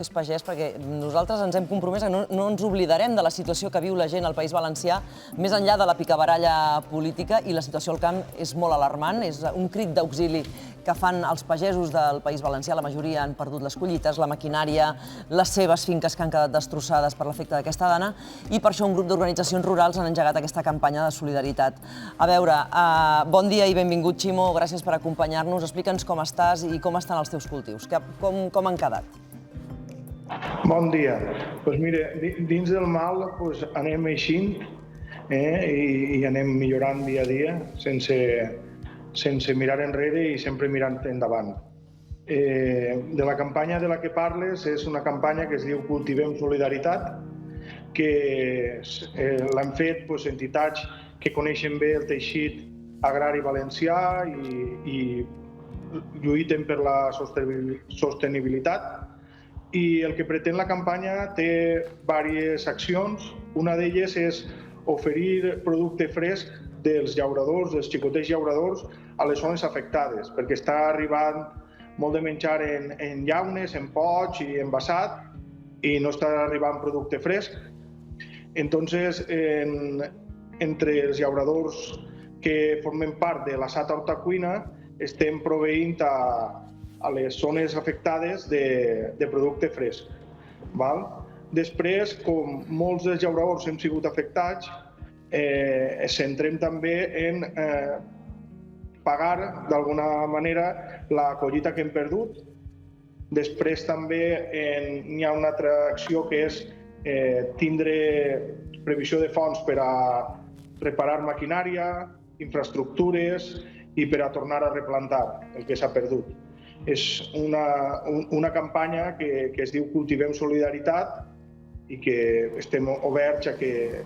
és pagès, perquè nosaltres ens hem compromès que no ens oblidarem de la situació que viu la gent al País Valencià, més enllà de la picabaralla política, i la situació al camp és molt alarmant. És un crit d'auxili que fan els pagesos del País Valencià. La majoria han perdut les collites, la maquinària, les seves finques que han quedat destrossades per l'efecte d'aquesta dana, i per això un grup d'organitzacions rurals han engegat aquesta campanya de solidaritat. A veure, bon dia i benvingut, Ximo. Gràcies per acompanyar-nos. Explica'ns com estàs i com estan els teus cultius. Com han quedat? Bon dia. Doncs mira, dins del mal anem eixint i anem millorant dia a dia sense mirar enrere i sempre mirant endavant. De la campanya de la que parles és una campanya que es diu Cultivem Solidaritat, que l'han fet entitats que coneixen bé el teixit agrari valencià i lluiten per la sostenibilitat. I el que pretén la campanya té diverses accions. Una d'elles és oferir producte fresc dels llauradors, dels xicotets llauradors, a les zones afectades, perquè està arribant molt de menjar en llaunes, en pots i envasat, i no està arribant producte fresc. Entonces, entre els llauradors que formen part de la SAT Horta Cuina, estem proveint a les zones afectades de producte fresc. Després, com molts dels llauradors hem sigut afectats, centrem també en pagar d'alguna manera la collita que hem perdut. Després també hi ha una altra acció que és tindre previsió de fons per a reparar maquinària, infraestructures i per a tornar a replantar el que s'ha perdut. És una campanya que es diu Cultivem Solidaritat i que estem oberts a que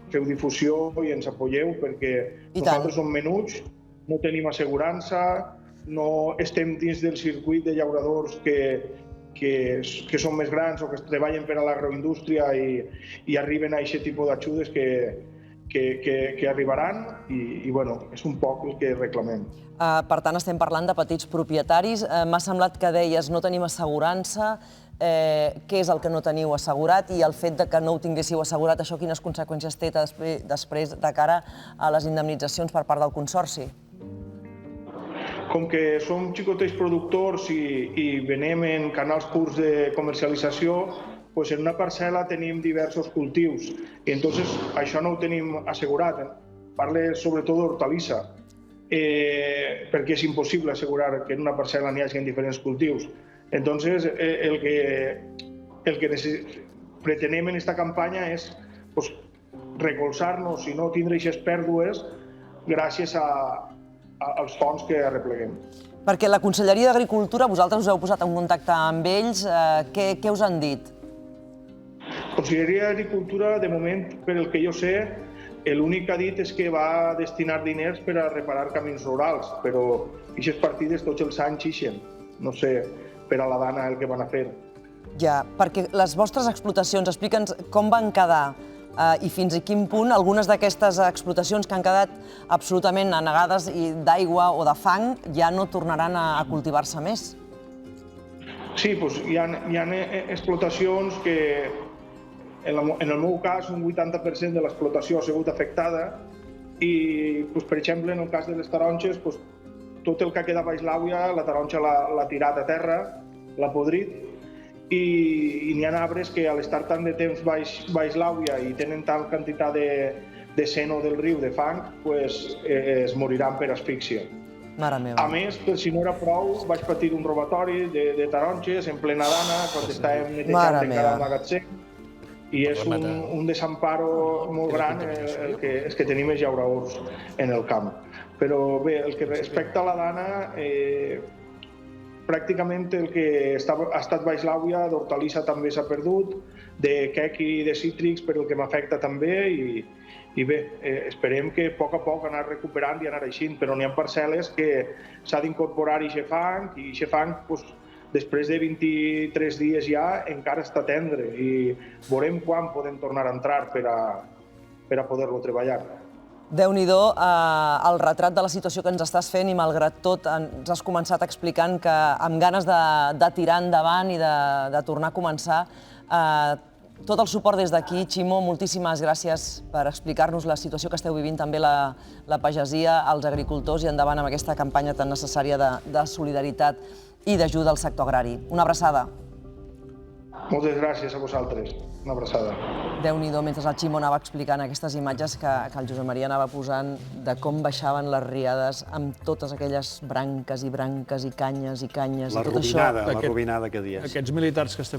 feu difusió i ens apoyeu, perquè nosaltres som menuts, no tenim assegurança, no estem dins del circuit de llauradors que són més grans o que treballen per a l'agroindústria i arriben a aquest tipus d'ajudes que arribaran i és un poc el que reclamem. Per tant, estem parlant de petits propietaris. M'ha semblat que deies no tenim assegurança. Què és el que no teniu assegurat? I el fet que no ho tinguéssiu assegurat, això quines conseqüències té després de cara a les indemnitzacions per part del Consorci? Com que som xicotets productors i venem en canals curts de comercialització, en una parcel·la tenim diversos cultius i entonces això no ho tenim assegurat. Parlo sobretot d'hortalissa, perquè és impossible assegurar que en una parcel·la n'hi hagi diferents cultius. Entonces, el que pretenem en aquesta campanya és recolzar-nos i no tindre aquestes pèrdues gràcies als fons que arrepleguem. Perquè la Conselleria d'Agricultura, vosaltres us heu posat en contacte amb ells, què us han dit? Conselleria d'Agricultura, de moment, per el que jo sé, l'únic que ha dit és que va destinar diners per a reparar camins rurals, però aquestes partides tots els anys ixen. No sé per a la dana el que van a fer. Ja, perquè les vostres explotacions, explica'ns com van quedar i fins a quin punt algunes d'aquestes explotacions que han quedat absolutament anegades d'aigua o de fang ja no tornaran a cultivar-se més. Sí, hi ha explotacions que, en el meu cas, un 80% de l'explotació ha sigut afectada i, per exemple, en el cas de les taronges, tot el que queda baix l'àvia, la taronja l'ha tirat a terra, l'ha podrit, i n'hi ha arbres que, a l'estar tant de temps baix l'àvia i tenen tant quantitat de seno del riu, de fang, es moriran per asfíxia. A més, per si no era prou, vaig patir un robatori de taronges en plena dana, quan estàvem netejant encara el magatzem, i és un desamparo molt gran el que tenim els llauradors en el camp. Però bé, el que respecta a la dana, pràcticament el que ha estat baix l'àvia d'hortalissa també s'ha perdut, de quec i de cítrics, per el que m'afecta també, i bé, esperem que a poc anar recuperant i anar eixint, però n'hi ha parcel·les que s'ha d'incorporar aquest fang, i aquest fang, després de 23 dies ja, encara està tendre, i veurem quan podem tornar a entrar per a poder-lo treballar. Déu-n'hi-do el retrat de la situació que ens estàs fent i, malgrat tot, ens has començat explicant que amb ganes de tirar endavant i de tornar a començar. Tot el suport des d'aquí. Ximo, moltíssimes gràcies per explicar-nos la situació que esteu vivint també la pagesia, els agricultors, i endavant amb aquesta campanya tan necessària de solidaritat i d'ajuda al sector agrari. Una abraçada. Moltes gràcies a vosaltres. Una abraçada. Déu-n'hi-do, mentre el Ximo anava explicant aquestes imatges que el Josep Maria anava posant de com baixaven les riades amb totes aquelles branques i branques i canyes i tot això. La robinada que dius. Aquests militars que estem